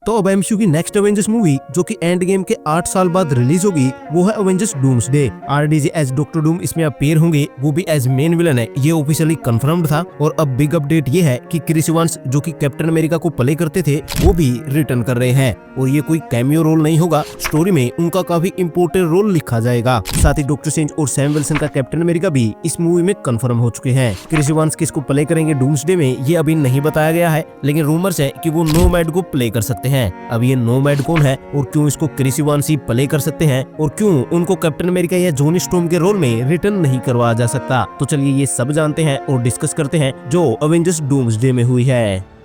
तो अब एमसीयू की नेक्स्ट एवेंजर्स मूवी जो कि एंड गेम के 8 साल बाद रिलीज होगी वो है Avengers Doomsday. RDJ as doctor Doom इसमें अपीयर होंगे, वो भी एज मेन विलन है, ये ऑफिशियली कंफर्म्ड था। और अब बिग अपडेट ये है कि क्रिस इवांस जो कि कैप्टन अमेरिका को प्ले करते थे वो भी रिटर्न कर रहे हैं और ये कोई कैमियो रोल नहीं होगा, स्टोरी में उनका काफी इंपोर्टेंट रोल लिखा जाएगा। साथ ही डॉक्टर स्ट्रेंज और सैम विल्सन का कैप्टन अमेरिका भी इस मूवी में कंफर्म हो चुके हैं। क्रिस इवांस किसको प्ले करेंगे डूम्सडे में ये अभी नहीं बताया गया है, लेकिन रूमर्स है कि वो नोमैड को प्ले कर सकते हैं। अब ये नोमैड कौन है और क्यों इसको क्रिस इवांस ही प्ले कर सकते हैं और क्यों उनको कैप्टन अमेरिका या जॉनी स्टॉर्म के रोल में रिटर्न नहीं करवाया जा सकता, तो चलिए ये सब जानते हैं और डिस्कस करते हैं जो एवेंजर्स डूम्सडे में हुई है।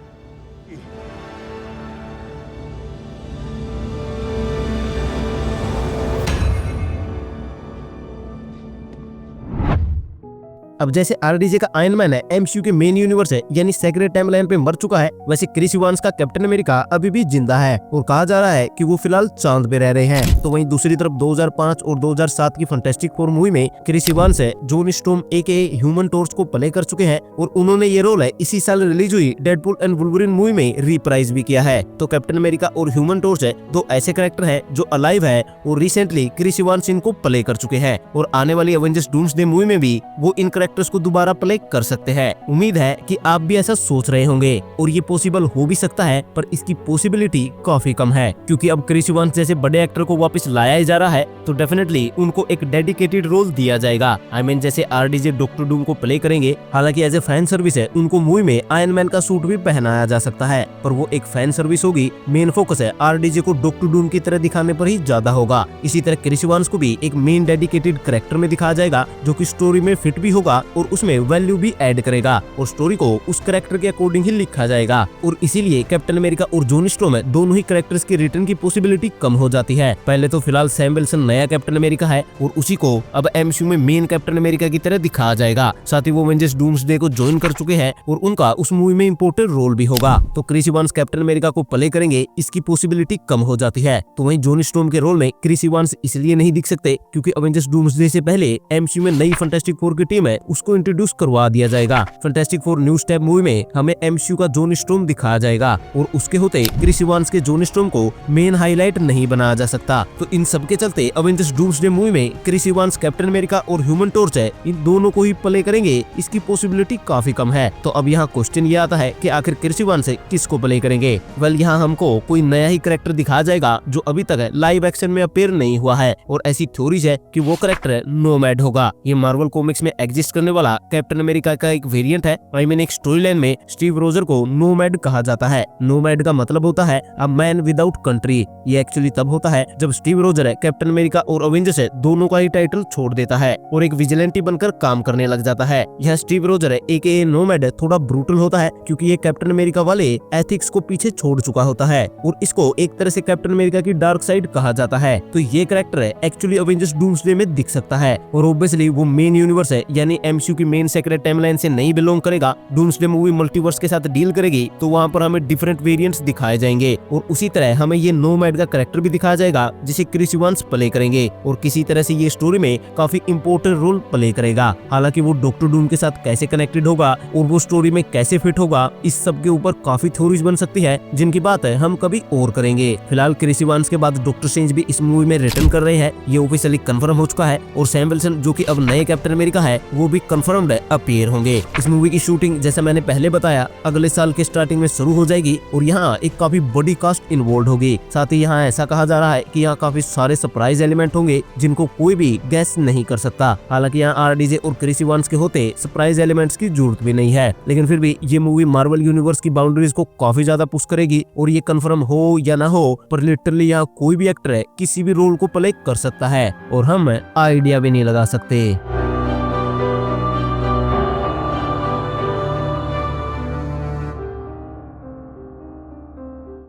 अब जैसे आरडीजे का आयरन मैन है एमसीयू के मेन यूनिवर्स है यानी सेक्रेट टाइमलाइन पे मर चुका है, वैसे क्रिस इवांस का कैप्टन अमेरिका अभी भी जिंदा है और कहा जा रहा है कि वो फिलहाल चांद पे रह रहे हैं। तो वहीं दूसरी तरफ 2005 और 2007 की फैंटास्टिक फोर मूवी में क्रिस इवांस है जॉनी स्टॉर्म एके ह्यूमन टॉर्च को प्ले कर चुके हैं और उन्होंने ये रोल है इसी साल रिलीज हुई डेडपूल एंड वुल्वरीन मूवी में रिप्राइज भी किया है। तो कैप्टन अमेरिका और ह्यूमन टॉर्च है दो ऐसे कैरेक्टर है जो अलाइव है और रिसेंटली क्रिस इवांस इनको प्ले कर चुके हैं और आने वाली एवेंजर्स डूम्सडे मूवी में भी वो इन कैरेक्टर्स को दोबारा प्ले कर सकते हैं। उम्मीद है कि आप भी ऐसा सोच रहे होंगे और ये पॉसिबल हो भी सकता है, पर इसकी पॉसिबिलिटी काफी कम है क्योंकि अब क्रिस इवांस जैसे बड़े एक्टर को वापस लाया ही जा रहा है तो डेफिनेटली उनको एक डेडिकेटेड रोल दिया जाएगा। आई मीन जैसे आरडीजे डॉक्टर डूम को प्ले करेंगे, हालांकि एज ए फैन सर्विस है उनको मूवी में आयरन मैन का सूट भी पहनाया जा सकता है, पर वो एक फैन सर्विस होगी। मेन फोकस है आरडीजे को डॉक्टर डूम की तरह दिखाने पर ही ज्यादा होगा। इसी तरह क्रिस इवांस को भी एक मेन डेडिकेटेड कैरेक्टर में दिखाया जाएगा जो कि स्टोरी में फिट भी होगा और उसमें वैल्यू भी ऐड करेगा और स्टोरी को उस कैरेक्टर के अकॉर्डिंग ही लिखा जाएगा। और इसीलिए कैप्टन अमेरिका और जॉनी स्टॉर्म दोनों ही कैरेक्टर्स की रिटर्न की पॉसिबिलिटी कम हो जाती है। पहले तो फिलहाल सैम विल्सन नया कैप्टन अमेरिका है और उसी को अब एमसीयू में मेन कैप्टन अमेरिका की तरह दिखाया जाएगा। साथ ही वो एवेंजर्स डूम्सडे को ज्वाइन कर चुके हैं और उनका उस मूवी में इंपोर्टेंट रोल भी होगा। तो क्रिस इवांस कैप्टन अमेरिका को प्ले करेंगे, इसकी पॉसिबिलिटी कम हो जाती है। तो वहीं जॉनी स्टॉर्म के रोल में क्रिस इवांस इसलिए नहीं दिख सकते क्योंकि एवेंजर्स डूम्सडे से पहले एमसीयू में नई फैंटास्टिक फोर की टीम है उसको इंट्रोड्यूस करवा दिया जाएगा। Fantastic four new step movie में हमें एमसीयू का जॉनी स्टॉर्म दिखाया जाएगा और उसके होते क्रिस इवांस के जॉनी स्टॉर्म को मेन हाईलाइट नहीं बनाया जा सकता। तो इन सब के चलते एवेंजर्स डूम्सडे मूवी में क्रिस इवांस कैप्टन अमेरिका और ह्यूमन टॉर्च है इन दोनों को ही प्ले करेंगे, इसकी पॉसिबिलिटी काफी कम है। तो अब यहाँ क्वेश्चन ये आता है कि आखिर क्रिस इवांस किसको प्ले करेंगे। वेल यहाँ हमको कोई नया ही कैरेक्टर दिखाया जाएगा जो अभी तक लाइव एक्शन में अपीयर नहीं हुआ है और ऐसी थ्योरीज है कि वो कैरेक्टर नोमैड होगा। ये मार्वल कॉमिक्स में एग्जिस्ट करने वाला कैप्टन अमेरिका का एक वेरिएंट है। आई मीन एक स्टोरी लाइन में स्टीव रोजर को नोमैड कहा जाता है। नोमैड का मतलब होता है अ मैन विदाउट कंट्री। ये एक्चुअली तब होता है जब स्टीव रोजर है कैप्टन अमेरिका और एवेंजर्स है दोनों का ही टाइटल छोड़ देता है और एक विजिलेंटी बनकर काम करने लग जाता है। यह स्टीव रोजर है एके नोमैड थोड़ा ब्रूटल होता है क्योंकि ये कैप्टन अमेरिका वाले एथिक्स को पीछे छोड़ चुका होता है और इसको एक तरह से कैप्टन अमेरिका की डार्क साइड कहा जाता है। तो ये कैरेक्टर है एक्चुअली एवेंजर्स डूम्सडे में दिख सकता है और ऑब्वियसली वो मेन यूनिवर्स है यानी एमसीयू की मेन सेक्रेट टाइमलाइन से नहीं बिलोंग करेगा। डूम्सडे मूवी मल्टीवर्स के साथ डील करेगी तो वहाँ पर हमें डिफरेंट वेरिएंट्स दिखाए जाएंगे और उसी तरह हमें ये नोमैड का कैरेक्टर भी दिखाया जाएगा जिसे क्रिस इवांस प्ले करेंगे और किसी तरह से ये स्टोरी में काफी इंपोर्टेंट रोल प्ले करेगा। हालांकि वो डॉक्टर डूम के साथ कैसे कनेक्टेड होगा और वो स्टोरी में कैसे फिट होगा, इस सब के ऊपर काफी थ्योरीज बन सकती है जिनकी बात है हम कभी और करेंगे। फिलहाल क्रिस इवांस के बाद डॉक्टर स्ट्रेंज भी इस मूवी में रिटर्न कर रहे हैं, ये ऑफिशियली कंफर्म हो चुका है और सैम विल्सन जो कि अब नए कैप्टन अमेरिका है वो भी कंफर्म्ड अपीयर होंगे। इस मूवी की शूटिंग जैसा मैंने पहले बताया अगले साल के स्टार्टिंग में शुरू हो जाएगी और यहाँ एक काफी बड़ी कास्ट इन्वॉल्व होगी। साथ ही यहाँ ऐसा कहा जा रहा है कि यहाँ काफी सारे सरप्राइज एलिमेंट होंगे जिनको कोई भी गेस नहीं कर सकता। हालांकि यहाँ आरडीजे और क्रिस इवांस के होते सरप्राइज एलिमेंट्स की जरूरत भी नहीं है, लेकिन फिर भी ये मूवी मार्वल यूनिवर्स की बाउंड्रीज को काफी ज्यादा पुश करेगी और ये कंफर्म हो या ना हो पर लिटरली यहाँ कोई भी एक्टर है किसी भी रोल को प्ले कर सकता है और हम आइडिया भी नहीं लगा सकते।